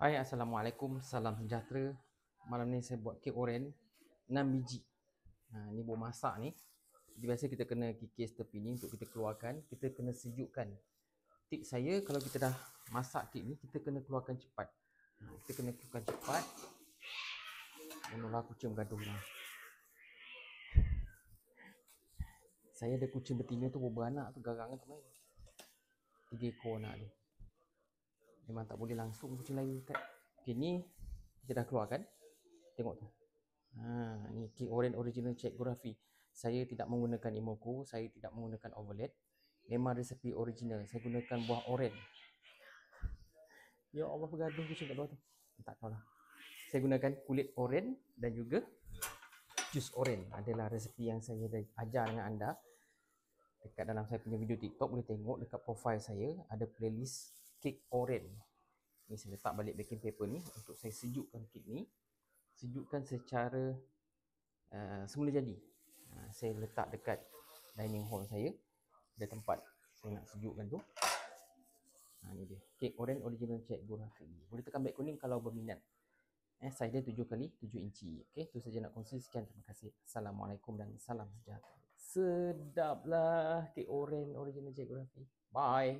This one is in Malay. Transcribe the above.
Hai, Assalamualaikum, salam sejahtera. Malam ni saya buat kek oren 6 biji. Ni buat masak ni. Jadi biasa kita kena kikis tepi ni untuk kita keluarkan. Kita kena sejukkan. Tip saya kalau kita dah masak kek ni, kita kena keluarkan cepat. Kita kena keluarkan cepat. Mula kucing bergaduh lah. Saya ada kucing betina tu beranak tu, garang tu main. 3 ekor anak dia. Memang tak boleh langsung kucing lain dekat. Okay, ni kita dah keluarkan. Tengok tu. Ni kek oren original Cik Gorafi. Saya tidak menggunakan Imoco, saya tidak menggunakan overload. Memang resepi original. Saya gunakan buah oren. Ya Allah, bergaduh kucing kat bawah tu. Tak tahulah. Saya gunakan kulit oren dan juga jus oren. Adalah resepi yang saya dah ajar dengan anda. Dekat dalam saya punya video TikTok boleh tengok dekat profile saya ada playlist kek oren. Ni saya letak balik baking paper ni untuk saya sejukkan kek ni. Sejukkan secara semula jadi. Saya letak dekat dining hall saya. Ada tempat saya nak sejukkan tu. Ni dia. Kek oren original Cik Gorafi. Boleh tekan beg kuning kalau berminat. Saiz dia 7 kali 7 inci. Okey, tu saja nak kongsi. Sekian, terima kasih. Assalamualaikum dan salam sejahtera. Sedaplah kek oren original Cik Gorafi. Bye.